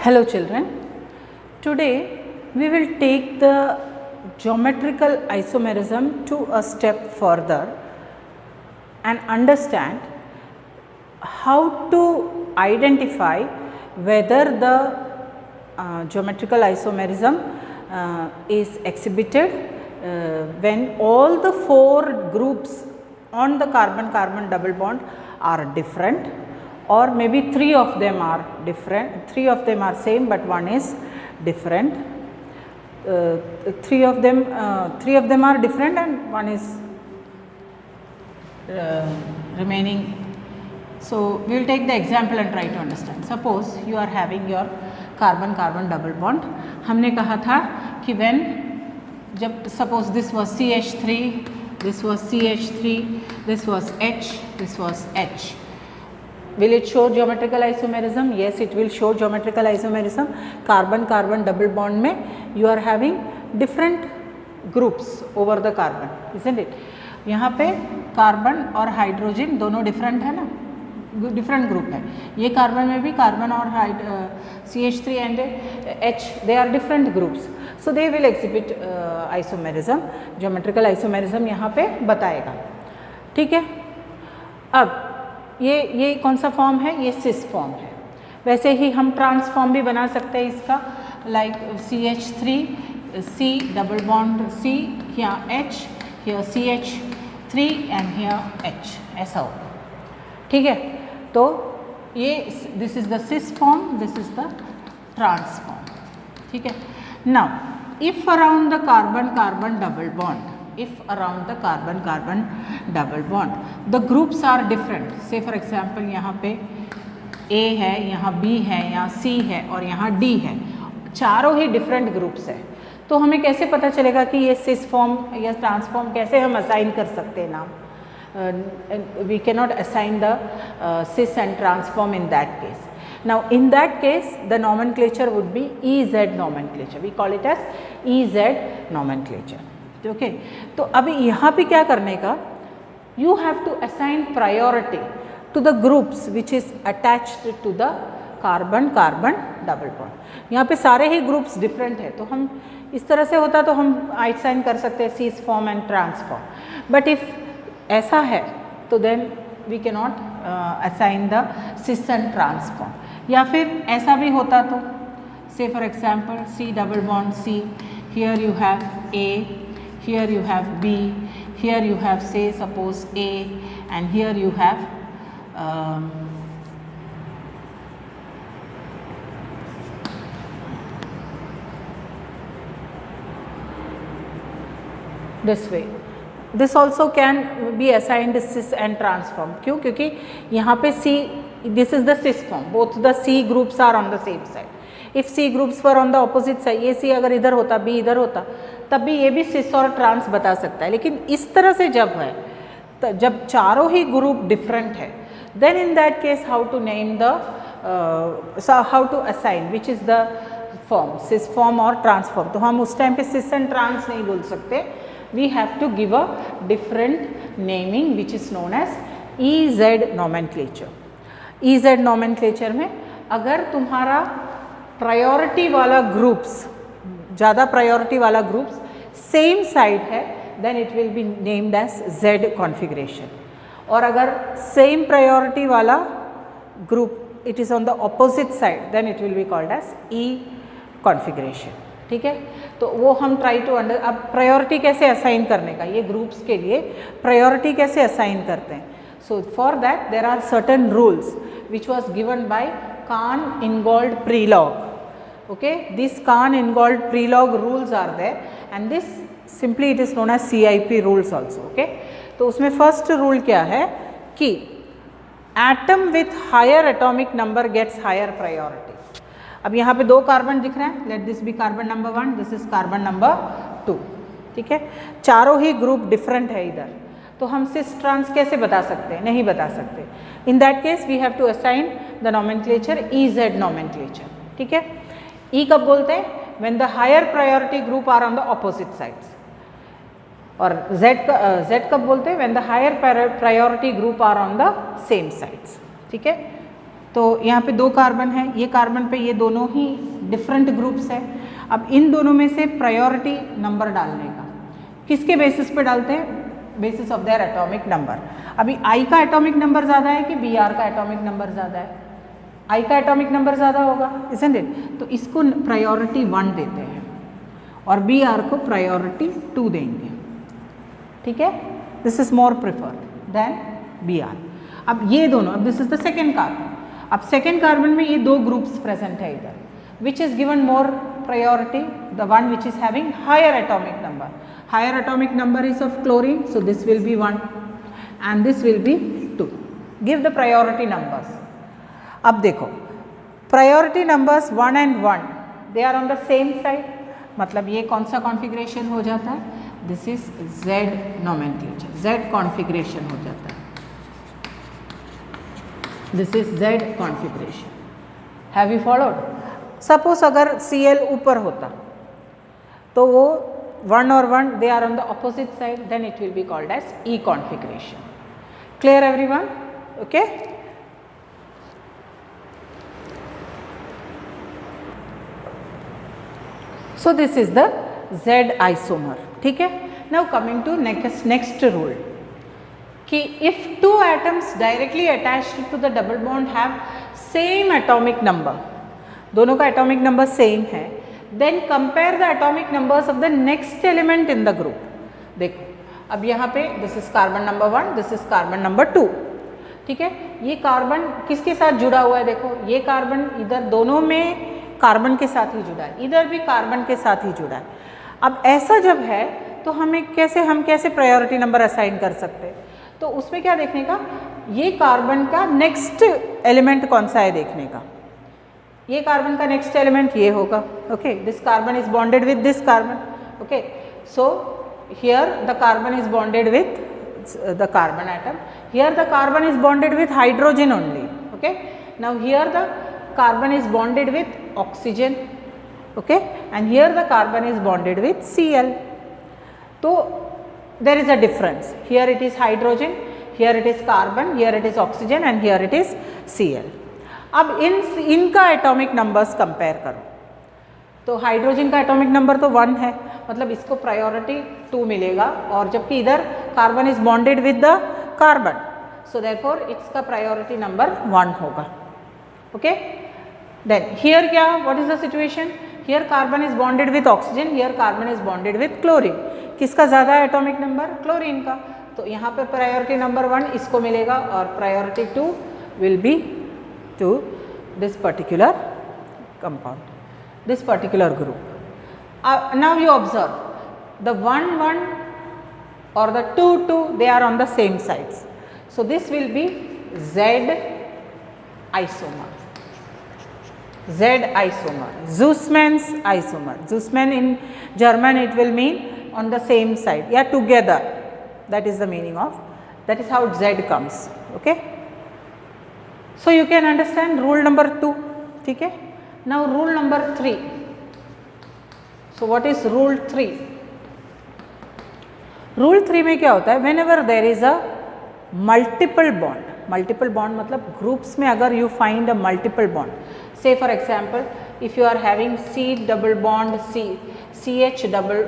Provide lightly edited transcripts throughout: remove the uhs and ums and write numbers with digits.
Hello children, today we will take the geometrical isomerism to a step further and understand how to identify whether the geometrical isomerism is exhibited when all the four groups on the carbon-carbon double bond are different, or maybe three of them are different, three of them are same but one is different, three of them are different and one is remaining. So we will take the example and try to understand. Suppose you are having your carbon-carbon double bond. हमने कहा था कि when जब suppose this was CH3, this was CH3, this was H, this was H. Will it show geometrical isomerism? Yes, it will show geometrical isomerism. Carbon-carbon double bond में you are having different groups over the carbon, isn't it? यहाँ पे carbon और hydrogen दोनों different है ना, different group है. ये carbon में भी कार्बन और CH3 and H, they are different groups. So they will exhibit isomerism. Geometrical isomerism यहाँ पे बताएगा. ठीक है. अब ये कौन सा फॉर्म है? ये सिस फॉर्म है. वैसे ही हम ट्रांसफॉर्म भी बना सकते हैं इसका, like CH3 C double bond C, यहाँ H, here CH3 and here H, ऐसा होगा. ठीक है. तो ये this is the cis form, this is the trans form. ठीक है. Now if around the carbon carbon double bond, if around the carbon carbon double bond the groups are different, say for example यहाँ पे A है, यहाँ B है, यहाँ C है और यहाँ D है, चारों ही different groups है. तो हमें कैसे पता चलेगा कि ये सिस फॉर्म या ट्रांसफॉर्म, कैसे हम असाइन कर सकते हैं नाम? We cannot assign the cis and transform in that case. Now in that case the nomenclature would be EZ nomenclature. We call it as EZ nomenclature. Okay. तो अभी यहाँ पे क्या करने का? You have to assign priority to the groups which is attached to the carbon carbon double bond. यहाँ पे सारे ही ग्रुप्स डिफरेंट है, तो हम इस तरह से होता तो हम असाइन कर सकते हैं cis form and transform. But if ऐसा है तो then we can not assign the cis and transform. या फिर ऐसा भी होता तो say for example C double bond C, here you have A, here you have B, here you have say suppose A, and here you have this way. This also can be assigned cis and transform. क्यों? क्योंकि यहाँ पे C, this is the cis form, both the C groups are on the same side. If C groups were on the opposite side, ये C अगर इधर होता, B इधर होता, तब भी ये भी सिस और ट्रांस बता सकता है. लेकिन इस तरह से जब है, तो जब चारों ही ग्रुप डिफरेंट है, then in that case how to name the, how to assign which is the form, cis form और ट्रांसफॉर्म. तो हम उस टाइम पे सिस एंड ट्रांस नहीं बोल सकते. We have to give a different naming which is known as EZ nomenclature. EZ nomenclature में अगर तुम्हारा प्रायोरिटी वाला ग्रुप्स, ज़्यादा प्रायोरिटी वाला ग्रुप्स सेम साइड है, then it will be named as Z configuration. और अगर सेम प्रायोरिटी वाला group it is on the opposite side, then it will be called as E configuration. ठीक है. तो वो हम ट्राई टू अब प्रायोरिटी कैसे असाइन करने का, ये ग्रुप्स के लिए प्रायोरिटी कैसे असाइन करते हैं. So for that there are certain rules which was given by Kahn-Ingold Prelog. Okay, these Kahn-Ingold Prelog rules are there, and this simply it is known as CIP rules also. Okay, तो उसमें first rule क्या है कि atom with higher atomic number gets higher priority. अब यहाँ पे दो carbon दिख रहे हैं, let this be carbon number 1, this is carbon number 2. ठीक है. चारों ही ग्रुप डिफरेंट है इधर, तो हम सिस ट्रांस कैसे बता सकते हैं? नहीं बता सकते. In that case we have to assign the nomenclature EZ nomenclature. ठीक है. E कब बोलते हैं? When the higher priority group are on the opposite sides. और Z कब बोलते हैं? When the higher priority group are on the same sides. ठीक है. तो यहाँ पे 2 कार्बन है, ये कार्बन पे ये दोनों ही डिफरेंट ग्रुप्स है। अब इन दोनों में से प्रायोरिटी नंबर डालने का किसके बेसिस पे डालते हैं? Basis of their atomic number. अभी I का एटॉमिक नंबर ज़्यादा है कि Br का एटॉमिक नंबर ज़्यादा है? I का एटॉमिक नंबर ज़्यादा होगा, isn't it? तो इसको प्रायोरिटी 1 देते हैं और Br को प्रायोरिटी 2 देंगे, ठीक है? This is more preferred than Br। अब ये दोनों, अब this is the second carbon. अब सेकेंड कार्बन में ये 2 ग्रुप्स प्रेजेंट है इधर, which is given more priority? The one which is having higher atomic number. Higher atomic number is of chlorine, so this will be 1 and this will be 2. Give the priority numbers. अब देखो priority numbers 1 and 1 they are on the same side, मतलब ये कौन सा configuration हो जाता है? This is Z nomenclature, Z configuration हो जाता है। This is Z configuration. Have you followed? Suppose अगर Cl ऊपर होता तो वो 1 और 1 they are on the opposite side, then it will be called as E configuration. Clear everyone? Okay? So this is the Z isomer. ठीक है? Now coming to next rule. कि if 2 atoms directly attached to the double bond have same atomic number, दोनों का atomic number same है, then compare the atomic numbers of the next element in the group. देखो अब यहाँ पे this is carbon number 1, this is carbon number 2, ठीक है? ये कार्बन किसके साथ जुड़ा हुआ है? देखो ये कार्बन इधर दोनों में कार्बन के साथ ही जुड़ा है, इधर भी कार्बन के साथ ही जुड़ा है। अब ऐसा जब है तो हम कैसे प्रायोरिटी नंबर असाइन कर सकते हैं? तो उसमें क्या देखने का? ये कार्बन का नेक्स्ट एलिमेंट कौन सा है देखने का। ये कार्बन का नेक्स्ट एलिमेंट ये होगा, okay? This carbon is bonded with this carbon, okay? So here the carbon is bonded with the carbon atom, here the carbon is bonded with hydrogen only, okay? Now here the carbon is bonded with oxygen, okay? And here the carbon is bonded with Cl. So there is a difference, here it is hydrogen, here it is carbon, here it is oxygen and here it is Cl. अब इनका atomic numbers compare करो तो hydrogen का atomic number तो 1 है, मतलब इसको priority 2 मिलेगा, और जबकि इधर carbon is bonded with the carbon, so therefore इसका प्रायोरिटी नंबर 1 होगा, ओके? देन हियर क्या, what is the situation? Here carbon is bonded with oxygen, here carbon is bonded with chlorine. किसका ज़्यादा एटॉमिक नंबर? क्लोरीन का। तो यहाँ पे priority number 1 इसको मिलेगा और priority 2 will be to this particular compound, this particular group. Now you observe the 1 or the 2 they are on the same sides, so this will be Z isomer. Z isomer, Zussmann's isomer. Zussmann in German it will mean on the same side, yeah, together. That is the meaning of, that is how Z comes, okay? So you can understand rule number 2, ठीक है? Now rule number 3. So what is rule 3? Rule 3 में क्या होता है? Whenever there is a multiple bond मतलब groups में अगर you find a multiple bond, say for example if you are having C double bond CH double,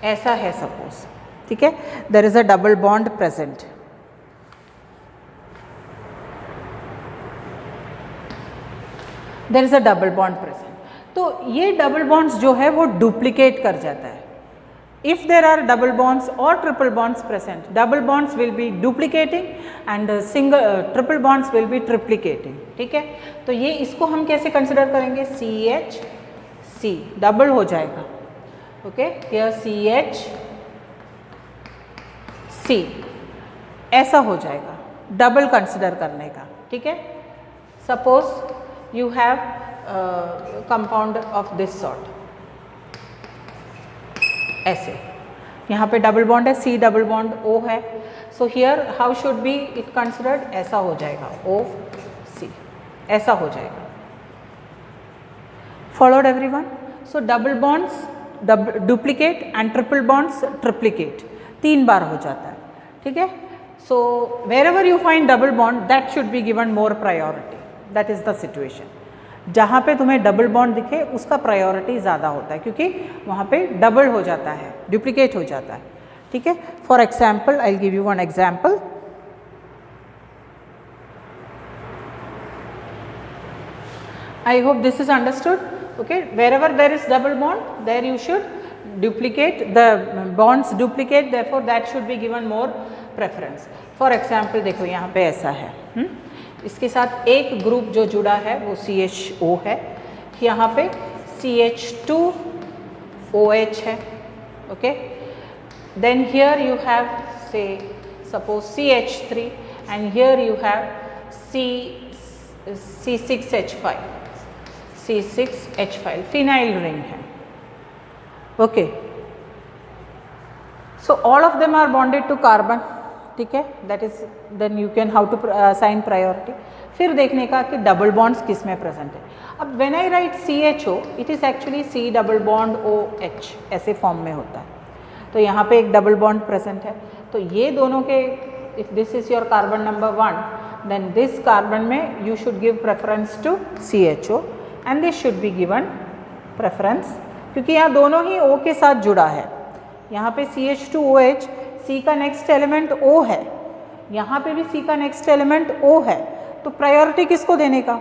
ऐसा है suppose, ठीक है? There is a double bond present. There is a double bond present. तो ये double bonds जो है वो duplicate कर जाता है. If there are double bonds or triple bonds present, double bonds will be duplicating and triple bonds will be triplicating. ठीक है? तो ये इसको हम कैसे कंसिडर करेंगे? CH C डबल हो जाएगा, ओके? here CH C ऐसा हो जाएगा, डबल कंसिडर करने का, ठीक है? Suppose you have compound of this sort, ऐसे यहाँ पे डबल बॉन्ड है, C डबल बॉन्ड O है, so here how should be it considered? ऐसा हो जाएगा, O C ऐसा हो जाएगा. Followed everyone? So double bonds duplicate and triple bonds triplicate, 3 बार हो जाता है, ठीक है? So wherever you find double bond, that should be given more priority. That is the situation. जहाँ पे तुम्हें डबल बॉन्ड दिखे उसका प्रायोरिटी ज़्यादा होता है, क्योंकि वहाँ पे डबल हो जाता है, डुप्लीकेट हो जाता है. ठीक है. For example I will give you one example. I hope this is understood. Okay, wherever there is double bond, there you should duplicate the bonds, duplicate, therefore that should be given more preference. For example, देखो यहाँ पे ऐसा है, इसके साथ एक group जो जुड़ा है वो CHO है, यहाँ पे CH2OH है. Okay, then here you have say suppose CH3 and here you have C6H5. C6H5 phenyl ring है. Okay, so all of them are bonded to carbon. ठीक है, that is then you can how to assign priority. फिर देखने का कि double bonds किस में present है. अब when I right CHO, it is actually C double bond OH ऐसे फॉर्म में होता है. तो यहाँ पे एक डबल बॉन्ड प्रेजेंट है, तो ये दोनों के if this is your carbon number 1, then this carbon में you should give preference to CHO and this should be given preference, क्योंकि यहाँ दोनों ही O के साथ जुड़ा है. यहाँ पे CH2OH, C का नेक्स्ट एलिमेंट O है, यहाँ पे भी C का नेक्स्ट एलिमेंट O है. तो प्रायोरिटी किसको देने का?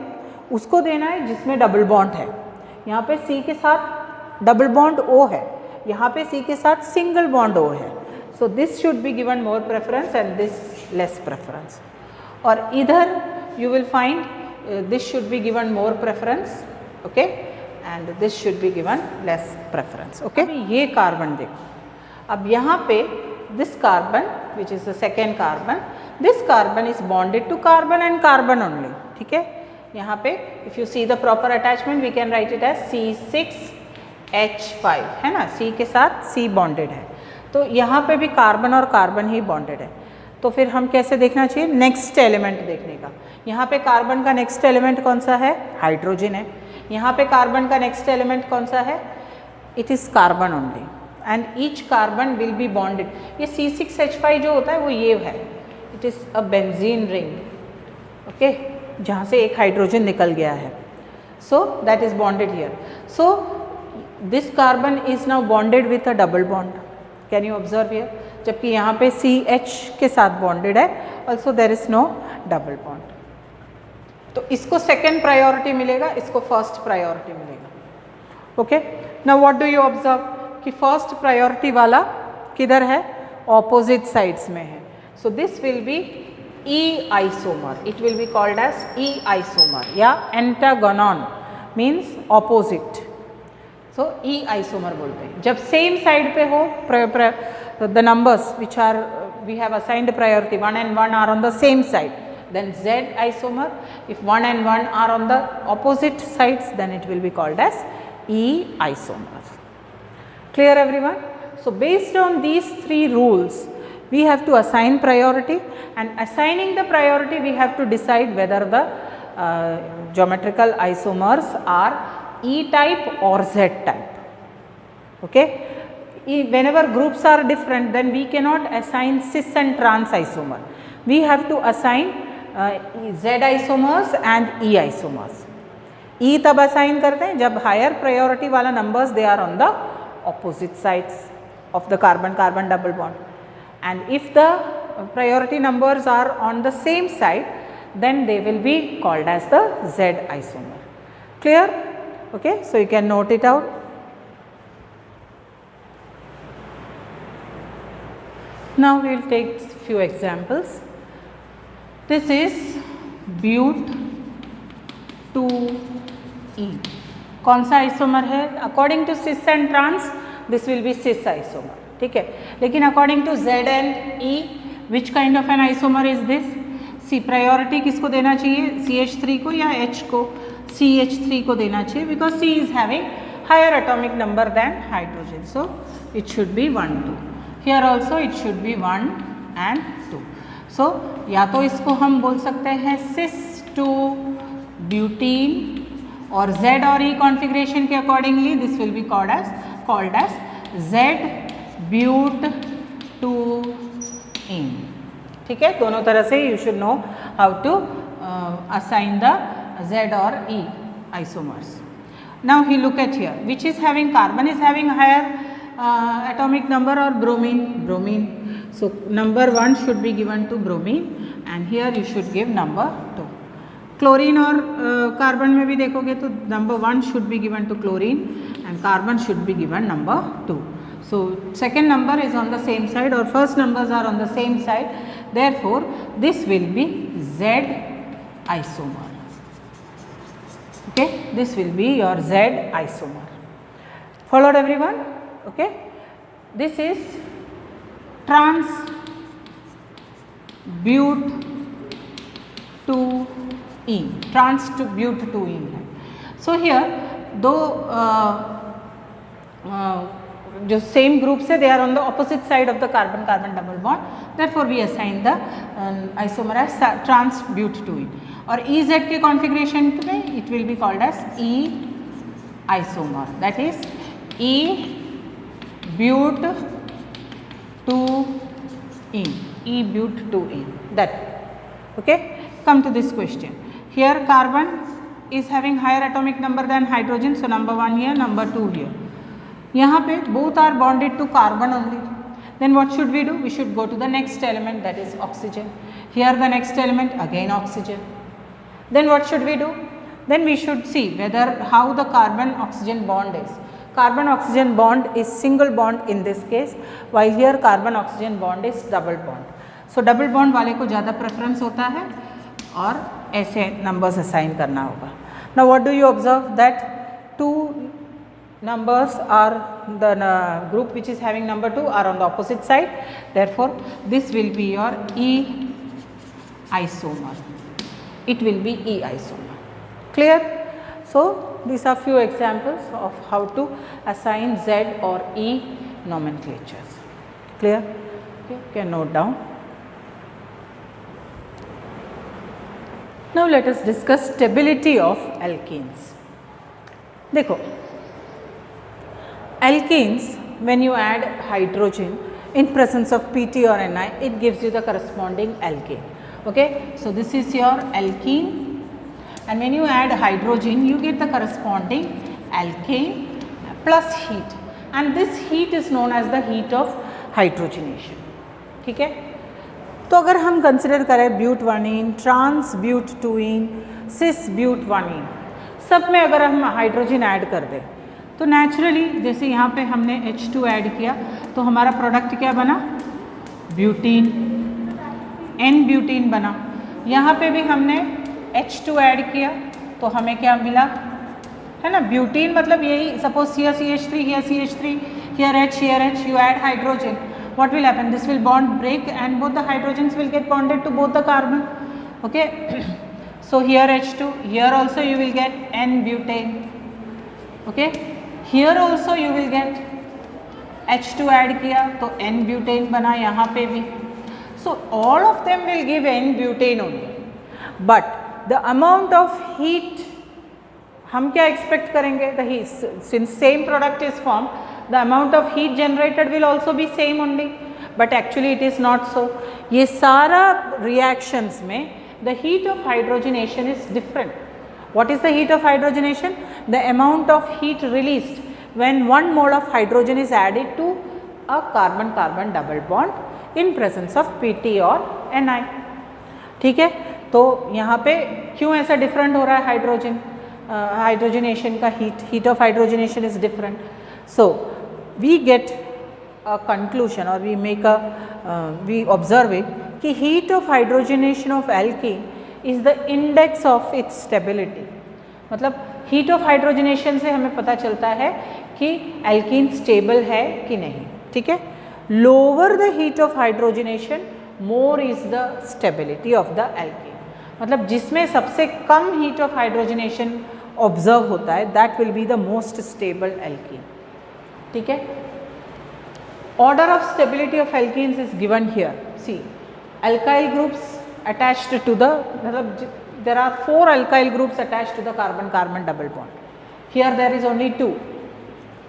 उसको देना है जिसमें डबल बॉन्ड है. यहाँ पे C के साथ डबल बॉन्ड O है, यहाँ पे C के साथ सिंगल बॉन्ड O है. So this should be given more preference and this less preference. और इधर you will find this should be given more preference, okay, and this should be given less preference. Okay, ये carbon देखो. अब यहाँ पे this carbon which is the second carbon, this carbon is bonded to carbon and carbon only. ठीक है, यहाँ पे if you see the proper attachment we can write it as C6H5 है ना, C के साथ C bonded है. तो यहाँ पे भी कार्बन और कार्बन ही bonded है. तो फिर हम कैसे देखना चाहिए? नेक्स्ट एलिमेंट देखने का. यहाँ पे कार्बन का नेक्स्ट एलिमेंट कौन सा है? हाइड्रोजन है. यहाँ पे कार्बन का नेक्स्ट एलिमेंट कौन सा है? It is carbon only and each carbon will be bonded. ये C6H5 जो होता है वो ये है, it is a benzene ring. Okay, जहाँ से एक हाइड्रोजन निकल गया है. So that is bonded here. So this carbon is now bonded with a double bond. Can you observe here? जबकि यहाँ पे CH के साथ बॉन्डेड है, also there is no double bond. तो इसको सेकेंड प्रायोरिटी मिलेगा, इसको फर्स्ट प्रायोरिटी मिलेगा. Okay, now what do you observe कि फर्स्ट प्रायोरिटी वाला किधर है? ऑपोजिट साइड्स में है. So this will be E isomer. It will be called as E isomer या एंटागोनॉन means opposite. So E isomer बोलते हैं. जब सेम साइड पे हो, the numbers which are we have assigned priority 1 and 1 are on the same side, then Z isomer. If 1 and 1 are on the opposite sides, then it will be called as E isomer. Clear everyone? So based on these three rules we have to assign priority, and assigning the priority we have to decide whether the geometrical isomers are E type or Z type. Okay, whenever groups are different then we cannot assign cis and trans isomer. We have to assign Z isomers and E isomers. E तब assign करते हैं जब higher priority वाला numbers they are on the opposite sides of the carbon carbon double bond, and if the priority numbers are on the same side then they will be called as the Z isomer. Clear? Okay, so you can note it out. Now we will take few examples. This is but2E. कौन सा isomer है? According to cis and trans this will be cis isomer. ठीक है, लेकिन according to Z and E which kind of an isomer is this? See priority किसको देना चाहिए? CH3 को या H को? CH3 को देना चाहिए because C is having higher atomic number than hydrogen. So it should be 1 2. Here also it should be 1 and 2. So या तो इसको हम बोल सकते हैं cis to butene और Z और E configuration के accordingly this will be called as Z but 2ene. ठीक है, दोनों तरह से you should know how to assign the Z or E isomers. Now he look at here, which is having carbon is having higher atomic number or bromine? Bromine. So number 1 should be given to bromine and here you should give number 2. Chlorine और carbon में भी देखोगे तो number 1 should be given to chlorine and carbon should be given number 2. So second number is on the same side or first numbers are on the same side, therefore this will be Z isomer. Okay, this will be your Z isomer. Followed everyone? Okay, this is trans but 2-ene, trans to but 2-ene है. So here दो जो same group से they are on the opposite side of the carbon carbon double bond, therefore we assign the isomer as trans but 2-ene. और EZ के configuration में it will be called as E isomer, that is E but 2-ene, E but 2-ene. That okay. Come to this question. Here carbon is having higher atomic number than hydrogen, so number 1 here, number 2 here. यहाँ पे both are bonded to carbon only. Then what should we do? We should go to the next element, that is oxygen. Here the next element again oxygen. Then what should we do? Then we should see whether how the carbon oxygen bond is. Carbon oxygen bond is single bond in this case, while here carbon oxygen bond is double bond. So double bond वाले को ज़्यादा preference होता है और ऐसे numbers assign करना होगा. Now what do you observe? That two numbers are the group which is having number 2 are on the opposite side, therefore this will be your E isomer, it will be E isomer. Clear? So these are few examples of how to assign Z or E nomenclatures. Clear? Okay, you can note down. Now let us discuss stability of alkenes. देखो, alkenes when you add hydrogen in presence of Pt or Ni, it gives you the corresponding alkane. Okay, so this is your alkene, and when you add hydrogen you get the corresponding alkane plus heat, and this heat is known as the heat of hydrogenation. ठीक है, तो अगर हम consider करें ब्यूट 1-ene, trans but 2-ene, sis ब्यूट 1-ene, सब में अगर हम हाइड्रोजन ऐड कर दें तो नेचुरली जैसे यहाँ पे हमने H2 ऐड किया तो हमारा प्रोडक्ट क्या बना? ब्यूटीन, N ब्यूटीन बना. यहाँ पे भी हमने H2 ऐड किया तो हमें क्या मिला? है ना, ब्यूटीन मतलब यही. Suppose here CH3, here CH3, here H, here H, you add hydrogen. What will happen? This will bond break and both the hydrogens will get bonded to both the carbon. Okay. So here H2, here also you will get N-butane. Okay. Here also you will get H2 add किया तो N-butane बना यहाँ पे भी. So all of them will give N-butane only. But the amount of heat हम क्या expect करेंगे? The heat, since same product is formed, the amount of heat generated will also be same only, but actually it is not so. ये सारा reactions में the heat of hydrogenation is different. What is the heat of hydrogenation? The amount of heat released when 1 mole of hydrogen is added to a carbon-carbon double bond in presence of Pt or Ni. ठीक है, तो यहाँ पे क्यों ऐसा different हो रहा है हाइड्रोजन hydrogenation का heat of hydrogenation is different. So we get a conclusion or we make a we observe it कि heat of hydrogenation of alkene is the index of its stability. मतलब heat of hydrogenation से हमें पता चलता है कि alkene stable है कि नहीं. ठीक है, lower the heat of hydrogenation, more is the stability of the alkene. मतलब जिसमें सबसे कम heat of hydrogenation ऑब्जर्व होता है that will be the most stable alkene. ठीक है, order of stability of alkenes is given here. See, alkyl groups attached to the, मतलब there are 4 alkyl groups attached to the carbon-carbon double bond. Here there is only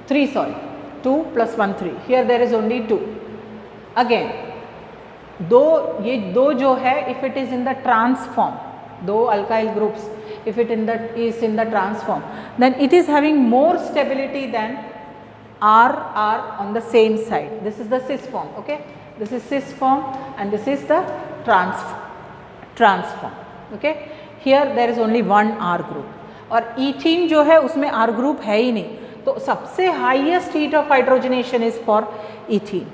3 sorry, 2 plus 1 3. Here there is only 2. Again ये दो जो है if it is in the transform, दो alkyl groups if it is in the transform, then it is having more stability than R on the same side. This is the cis form, okay? This is cis form and this is the transform, okay? Here there is only one R group और ethene जो है उसमें R group है ही नहीं, तो सबसे highest heat of hydrogenation is for ethene,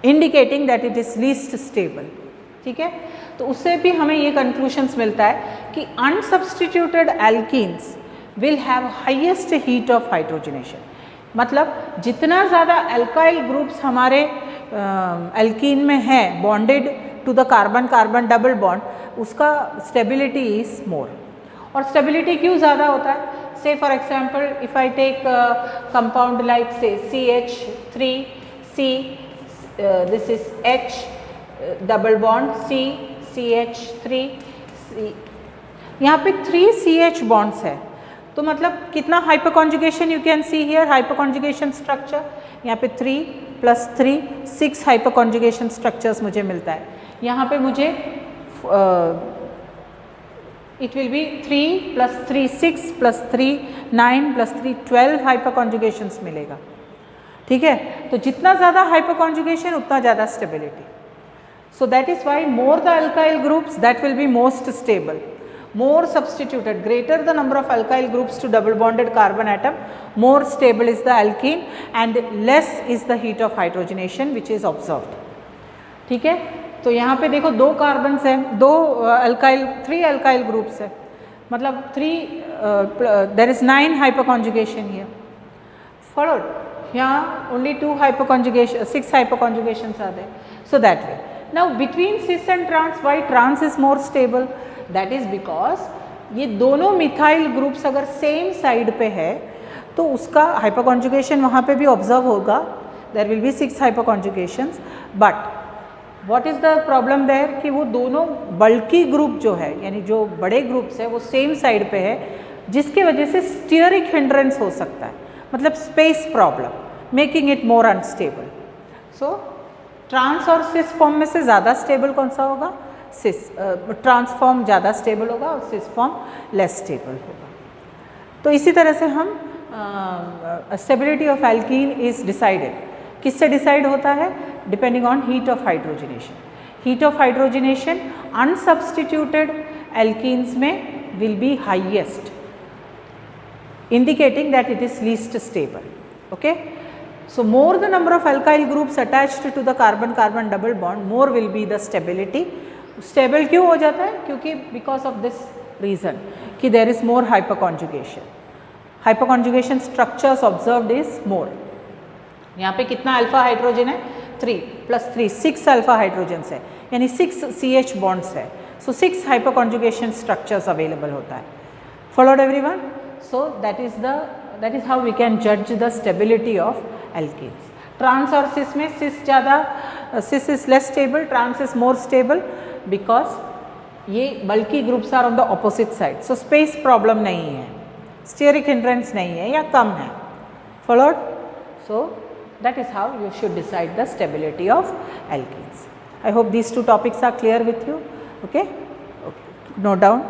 indicating that it is least stable. ठीक है, तो उससे भी हमें ये कंक्लूशंस मिलता है कि unsubstituted alkenes will have highest heat of hydrogenation, मतलब जितना ज़्यादा एल्काइल ग्रुप्स हमारे एल्कीन में है bonded to the carbon carbon double bond, उसका स्टेबिलिटी इज मोर. और स्टेबिलिटी क्यों ज़्यादा होता है? Say for example if I take compound like say CH3C, this is H double bond CH3, यहाँ पे 3 CH बॉन्ड्स है, तो मतलब कितना hyper conjugation you can see here, hyper conjugation structure यहाँ पे 3 + 3 6 हाइपर कॉन्जुगेशन स्ट्रक्चर्स मुझे मिलता है. यहाँ पे मुझे इट विल बी 3 + 3 6 + 3 9 + 3 12 हाइपर कॉन्जुगेशंस मिलेगा. ठीक है, तो जितना ज़्यादा हाइपर कॉन्जुगेशन उतना ज़्यादा stability. So that is why more the alkyl groups, that will be most stable. More substituted, greater the number of alkyl groups to double bonded carbon atom, more stable is the alkene and less is the heat of hydrogenation which is observed. ठीक है, तो यहाँ पे देखो 2 carbons हैं, 3 alkyl groups है, मतलब 3 there is 9 hyperconjugation here. Followed, यहाँ only 2 hyperconjugation, 6 hyperconjugations are there. So that way. Now between cis and trans, why trans is more stable? That is because ये दोनों मिथाइल ग्रुप्स अगर same side पे है तो उसका हाइपर कॉन्जुगेशन वहाँ पे भी ऑब्जर्व होगा. There will be 6 hyperconjugations, but what is the problem there कि वो दोनों बल्की ग्रुप जो है, यानी जो बड़े ग्रुप्स है वो सेम साइड पे है, जिसके वजह से स्टीयरिक हिंड्रेंस हो सकता है, मतलब space problem, making it more unstable. So trans और सिस फॉर्म में से ज़्यादा स्टेबल कौन सा होगा? सिस. ट्रांसफॉर्म ज़्यादा स्टेबल होगा और सिस फॉर्म लेस स्टेबल होगा. तो इसी तरह से हम stability of alkene is decided. किससे डिसाइड होता है? Depending on heat of hydrogenation. Heat of hydrogenation unsubstituted alkenes में will be highest, indicating that it is least stable. Okay, so more the number of alkyl groups attached to the carbon carbon double bond, more will be the stability. Stable क्यों हो जाता है? क्योंकि because of this reason कि there is more hyperconjugation. Hyperconjugation structures observed is more. यहाँ पे कितना alpha hydrogen है? 3 + 3 6 अल्फा हाइड्रोजन्स है, यानी 6 CH बॉन्ड्स है. So 6 hyperconjugation structures available होता है. Followed everyone? So that is how we can judge the stability of alkenes. Trans और cis में cis is less stable, trans is more stable because ये bulky groups are on the opposite side. So space problem नहीं है, steric hindrance नहीं है या कम है. Followed? So that is how you should decide the stability of alkenes. I hope these 2 topics are clear with you. Okay? Note down.